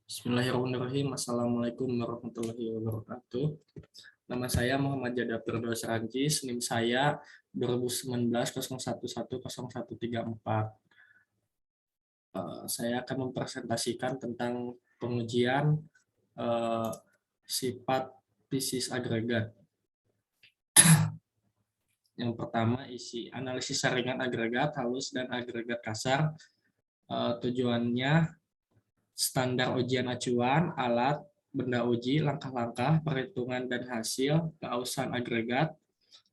Bismillahirrahmanirrahim. Assalamualaikum warahmatullahi wabarakatuh. Nama saya Muhammad Jada Firdaus Ranjis, NIM saya 2019 011013 Saya akan mempresentasikan tentang pengujian eh, sifat fisis agregat. Yang pertama, isi analisis saringan agregat halus dan agregat kasar. Tujuannya standar ujian acuan, alat, benda uji, langkah-langkah, perhitungan dan hasil, keausan agregat,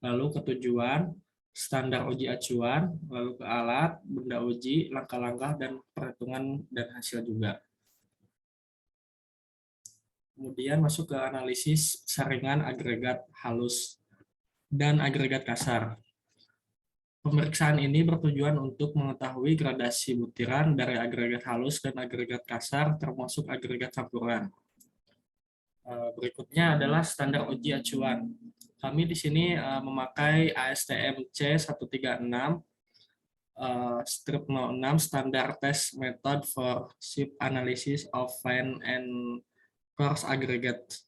lalu ketujuan, standar uji acuan, lalu ke alat, benda uji, langkah-langkah, dan perhitungan dan hasil juga. Kemudian masuk ke analisis saringan agregat halus dan agregat kasar. Pemeriksaan ini bertujuan untuk mengetahui gradasi butiran dari agregat halus dan agregat kasar termasuk agregat campuran. Berikutnya adalah standar uji acuan. Kami di sini memakai ASTM C136 strip 06 standard test method for sheet analysis of fine and coarse aggregate.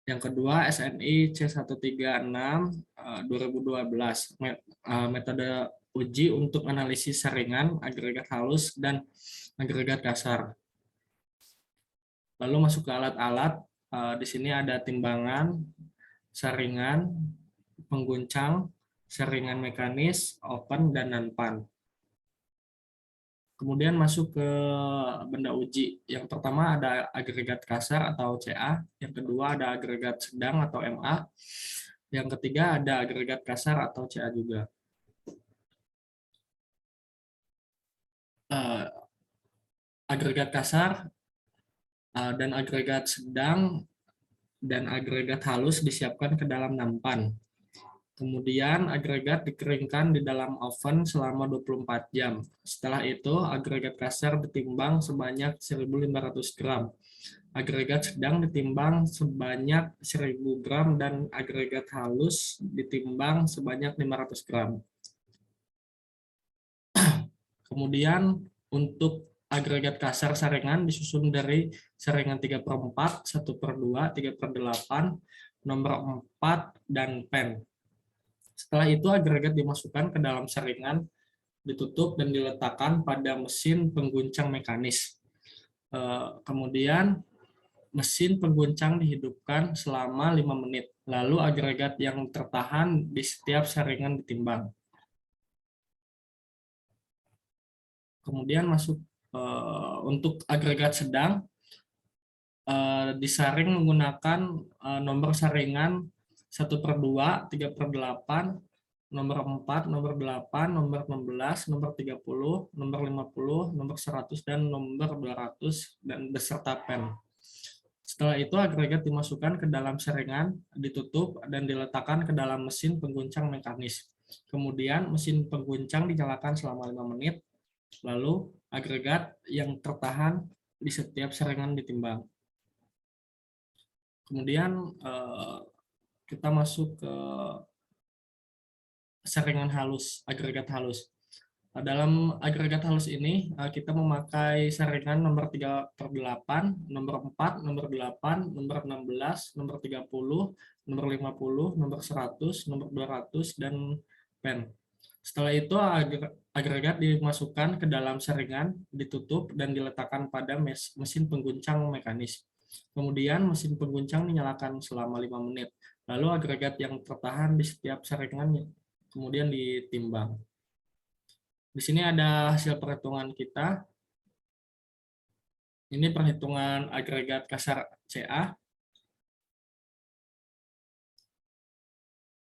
Yang kedua SNI C136 2012 metode uji untuk analisis saringan agregat halus dan agregat kasar. Lalu masuk ke alat-alat. Di sini ada timbangan, saringan, pengguncang, saringan mekanis, open, dan non-pan. Kemudian masuk ke benda uji. Yang pertama ada agregat kasar atau CA, yang kedua ada agregat sedang atau MA, yang ketiga ada agregat kasar atau CA juga. Agregat kasar dan agregat sedang dan agregat halus disiapkan ke dalam nampan. Kemudian agregat dikeringkan di dalam oven selama 24 jam. Setelah itu agregat kasar ditimbang sebanyak 1.500 gram. Agregat sedang ditimbang sebanyak 1.000 gram dan agregat halus ditimbang sebanyak 500 gram. Kemudian untuk agregat kasar saringan disusun dari saringan 3/4, 1/2, 3/8, nomor 4, dan pen. Setelah itu agregat dimasukkan ke dalam saringan, ditutup dan diletakkan pada mesin pengguncang mekanis. Kemudian mesin pengguncang dihidupkan selama 5 menit. Lalu agregat yang tertahan di setiap saringan ditimbang. Kemudian masuk untuk agregat sedang, disaring menggunakan nomor saringan 1/2, 3/8, nomor 4, nomor 8, nomor 16, nomor 30, nomor 50, nomor 100, dan nomor 200, dan beserta pen. Setelah itu agregat dimasukkan ke dalam saringan, ditutup, dan diletakkan ke dalam mesin pengguncang mekanis. Kemudian mesin pengguncang dinyalakan selama 5 menit, lalu agregat yang tertahan di setiap saringan ditimbang. Kemudian kita masuk ke saringan halus, agregat halus. Dalam agregat halus ini kita memakai saringan nomor 3/8, nomor 4, nomor 8, nomor 16, nomor 30, nomor 50, nomor 100, nomor 200, dan pen. Setelah itu agregat dimasukkan ke dalam saringan, ditutup, dan diletakkan pada mesin pengguncang mekanis. Kemudian mesin pengguncang dinyalakan selama 5 menit. Lalu agregat yang tertahan di setiap saringan kemudian ditimbang. Di sini ada hasil perhitungan kita. Ini perhitungan agregat kasar CA.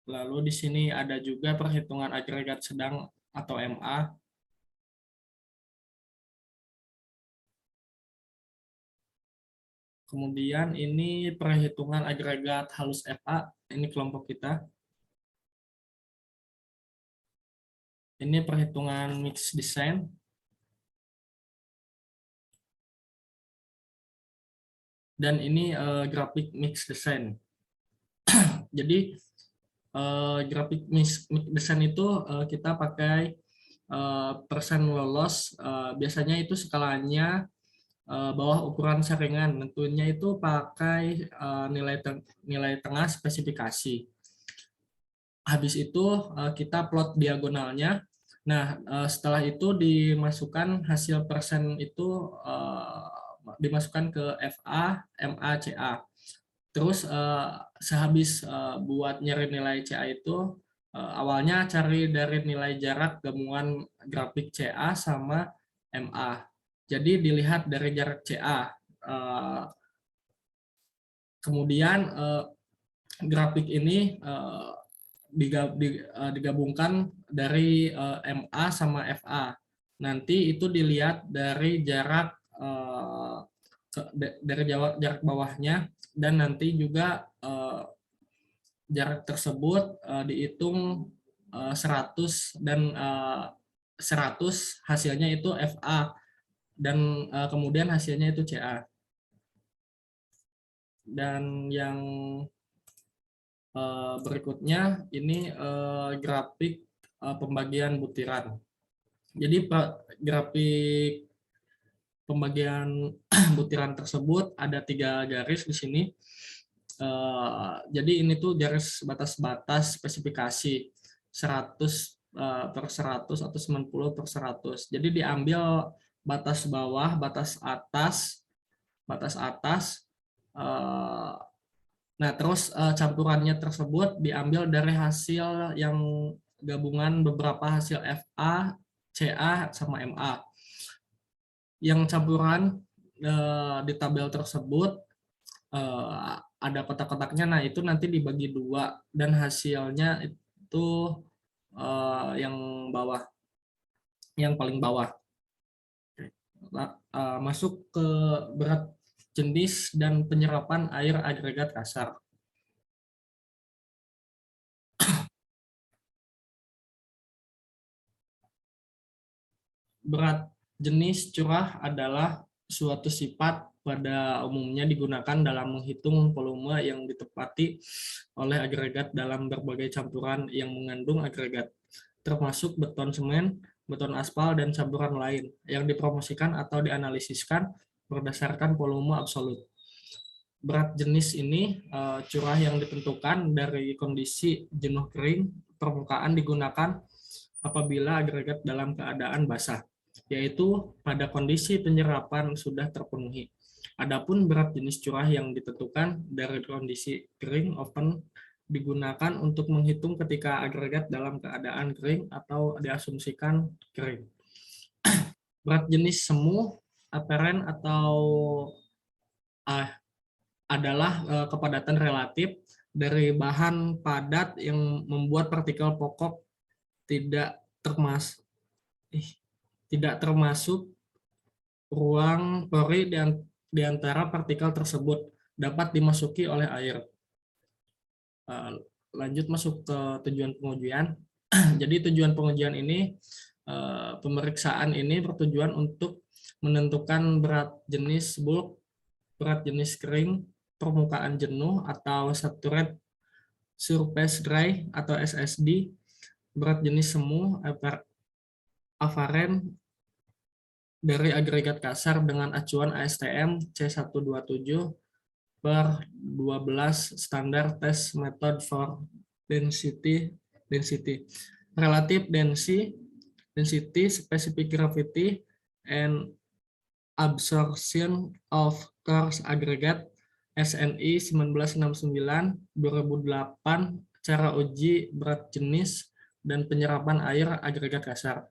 Lalu di sini ada juga perhitungan agregat sedang atau MA. Kemudian ini perhitungan agregat halus FA, ini kelompok kita. Ini perhitungan mix design. Dan ini grafik mix design. Jadi grafik mix design itu kita pakai persen lolos. Biasanya itu skalanya bawah ukuran saringan. Tentunya itu pakai nilai tengah spesifikasi. Habis itu kita plot diagonalnya. Nah, setelah itu dimasukkan hasil persen itu dimasukkan ke FA, MA, CA. Terus sehabis buat nyari nilai CA itu awalnya cari dari nilai jarak gabungan grafik CA sama MA. Jadi dilihat dari jarak CA. Kemudian grafik ini digabungkan dari MA sama FA. Nanti itu dilihat dari jarak jarak bawahnya, dan nanti juga jarak tersebut dihitung 100 dan 100 hasilnya itu FA, dan kemudian hasilnya itu CA. Dan yang berikutnya ini grafik pembagian butiran. Jadi grafik pembagian butiran tersebut ada 3 garis di sini. Jadi ini tuh garis batas-batas spesifikasi 100 per 100 atau 90 per 100. Jadi diambil batas bawah, batas atas. Nah, terus campurannya tersebut diambil dari hasil yang gabungan beberapa hasil FA, CA, sama MA. Yang campuran di tabel tersebut ada kotak-kotaknya. Nah, itu nanti dibagi 2 dan hasilnya itu yang bawah, yang paling bawah. Masuk ke berat jenis dan penyerapan air agregat kasar. Berat jenis curah adalah suatu sifat pada umumnya digunakan dalam menghitung volume yang ditepati oleh agregat dalam berbagai campuran yang mengandung agregat, termasuk beton semen, beton aspal, dan campuran lain yang dipromosikan atau dianalisiskan berdasarkan volume absolut. Berat jenis ini curah yang ditentukan dari kondisi jenuh kering permukaan digunakan apabila agregat dalam keadaan basah, yaitu pada kondisi penyerapan sudah terpenuhi. Adapun berat jenis curah yang ditentukan dari kondisi kering open digunakan untuk menghitung ketika agregat dalam keadaan kering atau diasumsikan kering. Berat jenis semu, aperen, atau adalah kepadatan relatif dari bahan padat yang membuat partikel pokok tidak termasuk ruang pori di antara partikel tersebut dapat dimasuki oleh air. Lanjut masuk ke tujuan pengujian. Jadi tujuan pengujian ini, pemeriksaan ini bertujuan untuk menentukan berat jenis bulk, berat jenis kering, permukaan jenuh atau Saturated Surface Dry atau SSD, berat jenis semu, afaren dari agregat kasar dengan acuan ASTM C127 per 12 standar test method for density, relative density, specific gravity, and absorption of coarse aggregate SNI 1969 2008, cara uji berat jenis dan penyerapan air agregat kasar.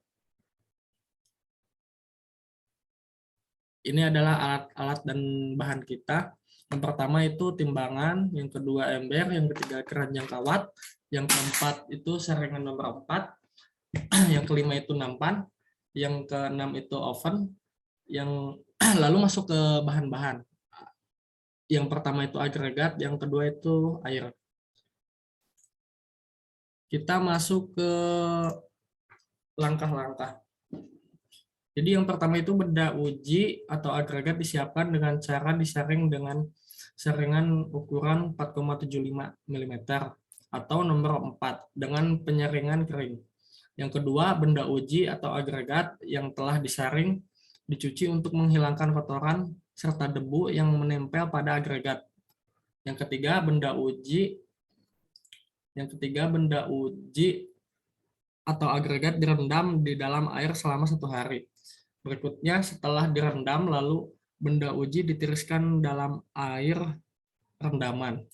Ini adalah alat-alat dan bahan kita. Yang pertama itu timbangan, yang kedua ember, yang ketiga keranjang kawat, yang keempat itu saringan nomor 4, yang kelima itu nampan, yang keenam itu oven, yang lalu masuk ke bahan-bahan. Yang pertama itu agregat, yang kedua itu air. Kita masuk ke langkah-langkah. Jadi yang pertama itu benda uji atau agregat disiapkan dengan cara disaring dengan saringan ukuran 4,75 mm atau nomor 4 dengan penyaringan kering. Yang kedua, benda uji atau agregat yang telah disaring dicuci untuk menghilangkan kotoran serta debu yang menempel pada agregat. Yang ketiga, benda uji atau agregat direndam di dalam air selama 1 hari. Berikutnya, setelah direndam, lalu benda uji ditiriskan dalam air rendaman.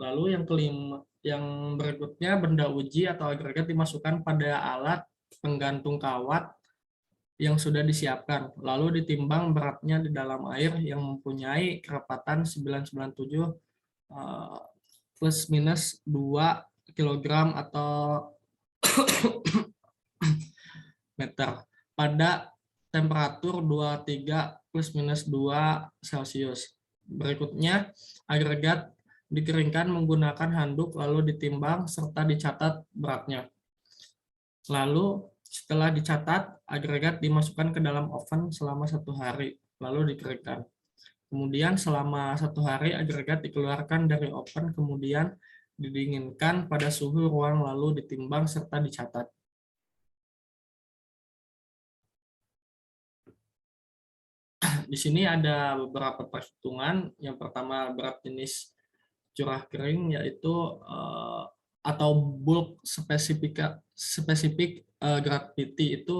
Lalu yang kelima, yang berikutnya, benda uji atau agregat dimasukkan pada alat penggantung kawat yang sudah disiapkan, lalu ditimbang beratnya di dalam air yang mempunyai kerapatan 997 plus minus 2 kg atau meter pada temperatur 23 plus minus 2 Celcius. Berikutnya, agregat dikeringkan menggunakan handuk lalu ditimbang serta dicatat beratnya. Lalu setelah dicatat, agregat dimasukkan ke dalam oven selama 1 hari, lalu dikeringkan. Kemudian selama 1 hari agregat dikeluarkan dari oven, kemudian didinginkan pada suhu ruang lalu ditimbang serta dicatat. Di sini ada beberapa perhitungan. Yang pertama, berat jenis curah kering yaitu atau bulk spesifik gravity itu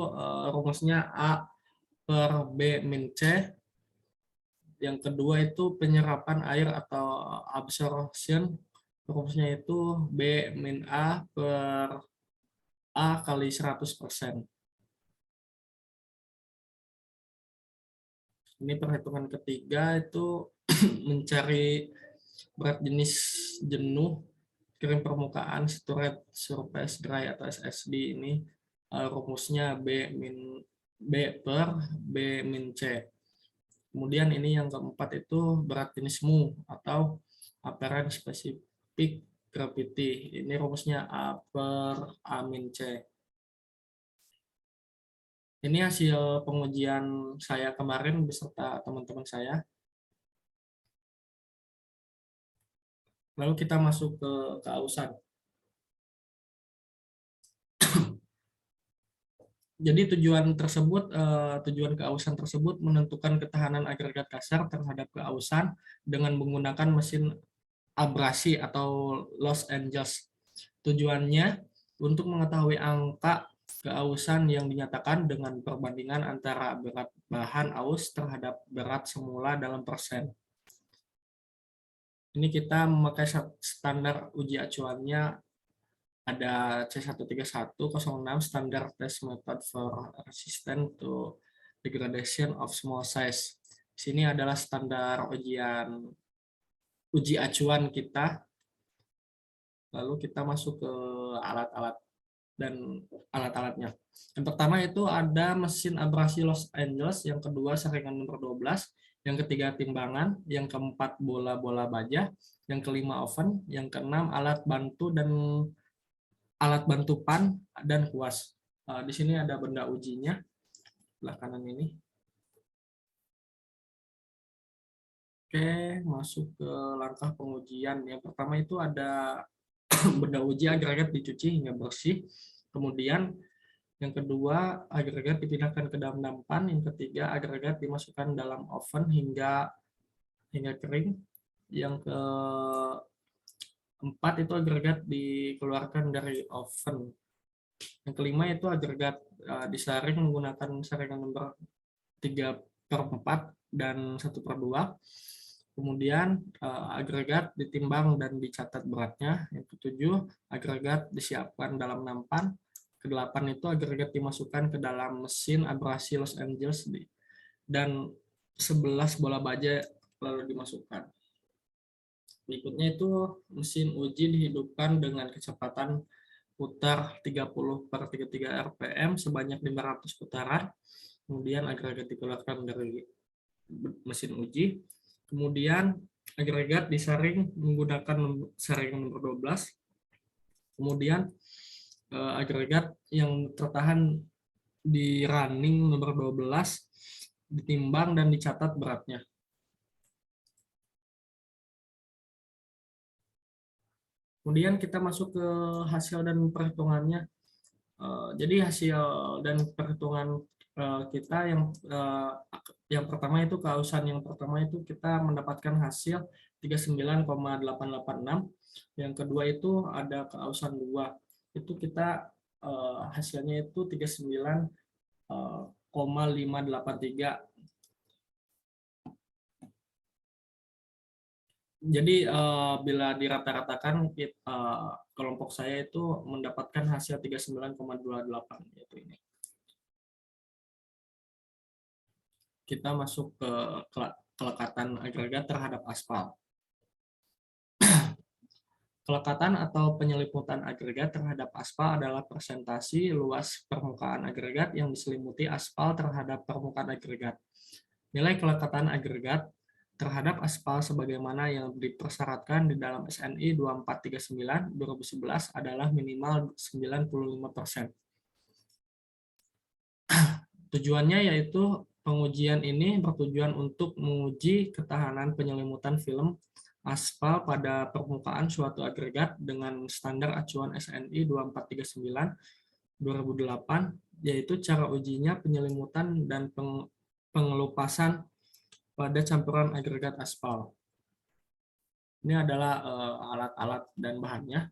rumusnya A per B min C. Yang kedua itu penyerapan air atau absorption, rumusnya itu B min A per A kali 100%. Ini perhitungan ketiga itu mencari berat jenis jenuh kering permukaan sturge surface dry atau SSD. Ini rumusnya B per B min C. Kemudian ini yang keempat itu berat jenis mu atau apparent specific gravity. Ini rumusnya A per A min C. Ini hasil pengujian saya kemarin beserta teman-teman saya. Lalu kita masuk ke keausan. Jadi tujuan keausan tersebut menentukan ketahanan agregat kasar terhadap keausan dengan menggunakan mesin abrasi atau Los Angeles. Tujuannya untuk mengetahui angka keausan yang dinyatakan dengan perbandingan antara berat bahan aus terhadap berat semula dalam persen. Ini kita memakai standar uji acuannya ada C13106 standard test method for resistant to degradation of small size. Sini adalah standar uji acuan kita. Lalu kita masuk ke alat-alat dan alat-alatnya. Yang pertama itu ada mesin abrasi Los Angeles, yang kedua saringan nomor 12, yang ketiga timbangan, yang keempat bola-bola baja, yang kelima oven, yang keenam alat bantu pan dan kuas. Di sini ada benda ujinya sebelah kanan ini. Oke, masuk ke langkah pengujian. Yang pertama itu ada benda uji agregat dicuci hingga bersih. Kemudian yang kedua, agregat dipindahkan ke dalam nampan. Yang ketiga, agregat dimasukkan dalam oven hingga kering. Yang keempat itu agregat dikeluarkan dari oven. Yang kelima itu agregat disaring menggunakan saringan nomor 3/4 dan 1/2. Kemudian agregat ditimbang dan dicatat beratnya. Yang ketujuh, agregat disiapkan dalam nampan. Kedelapan itu agregat dimasukkan ke dalam mesin abrasi Los Angeles dan 11 bola baja lalu dimasukkan. Berikutnya itu mesin uji dihidupkan dengan kecepatan putar 30/33 rpm sebanyak 500 putaran. Kemudian agregat dikeluarkan dari mesin uji. Kemudian agregat disaring menggunakan saringan nomor 12. Kemudian agregat yang tertahan di running nomor 12 ditimbang dan dicatat beratnya. Kemudian kita masuk ke hasil dan perhitungannya. Jadi hasil dan perhitungan kita yang pertama itu keausan yang pertama itu kita mendapatkan hasil 39,886. Yang kedua itu ada keausan 2. Itu kita hasilnya itu 39,583. Jadi bila dirata-ratakan kelompok saya itu mendapatkan hasil 39,28 yaitu ini. Kita masuk ke kelekatan agregat terhadap aspal. Kelekatan atau penyelimutan agregat terhadap aspal adalah persentase luas permukaan agregat yang diselimuti aspal terhadap permukaan agregat. Nilai kelekatan agregat terhadap aspal sebagaimana yang dipersyaratkan di dalam SNI 2439 2011 adalah minimal 95%. Tujuannya yaitu pengujian ini bertujuan untuk menguji ketahanan penyelimutan film aspal pada permukaan suatu agregat dengan standar acuan SNI 2439 2008, yaitu cara ujinya penyelimutan dan pengelupasan pada campuran agregat aspal. Ini adalah alat-alat dan bahannya.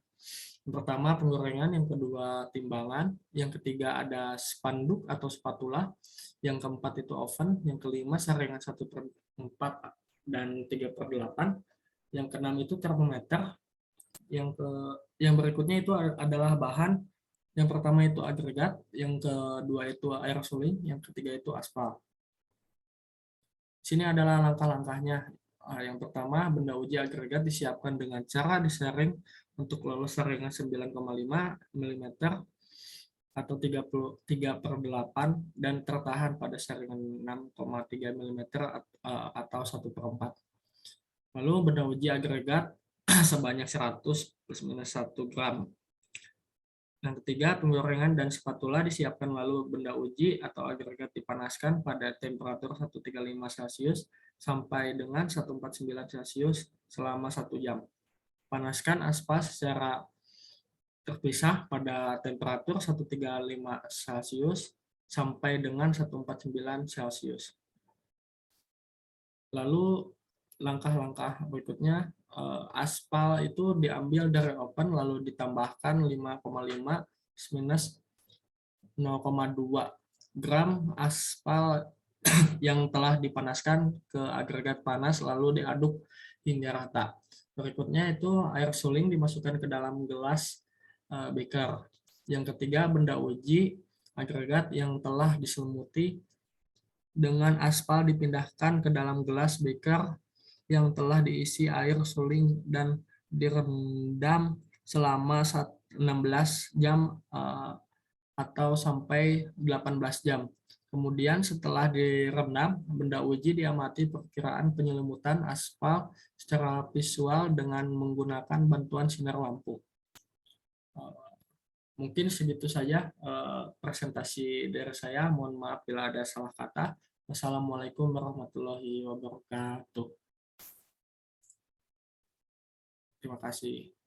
Yang pertama penggorengan, yang kedua timbangan, yang ketiga ada spanduk atau spatula, yang keempat itu oven, yang kelima saringan 1/4 dan 3/8, yang keenam itu termometer, yang berikutnya itu adalah bahan. Yang pertama itu agregat, yang kedua itu air suling, yang ketiga itu aspal. Sini adalah langkah-langkahnya. Yang pertama, benda uji agregat disiapkan dengan cara disaring untuk lolos saringan 9,5 mm atau 3/8 dan tertahan pada saringan 6,3 mm atau 1/4. Lalu benda uji agregat sebanyak 100 plus minus 1 gram. Yang ketiga, penggorengan dan spatula disiapkan lalu benda uji atau agregat dipanaskan pada temperatur 135 Celcius sampai dengan 149 Celcius selama 1 jam. Panaskan aspal secara terpisah pada temperatur 135 Celcius sampai dengan 149 Celcius. Lalu langkah-langkah berikutnya, aspal itu diambil dari oven lalu ditambahkan 5,5 minus 0,2 gram aspal yang telah dipanaskan ke agregat panas lalu diaduk hingga rata. Berikutnya itu air suling dimasukkan ke dalam gelas beaker. Yang ketiga, benda uji agregat yang telah diselimuti dengan aspal dipindahkan ke dalam gelas beaker yang telah diisi air suling dan direndam selama 16 jam atau sampai 18 jam. Kemudian setelah direndam, benda uji diamati perkiraan penyelimutan aspal secara visual dengan menggunakan bantuan sinar lampu. Mungkin segitu saja presentasi dari saya. Mohon maaf bila ada salah kata. Wassalamualaikum warahmatullahi wabarakatuh. Terima kasih.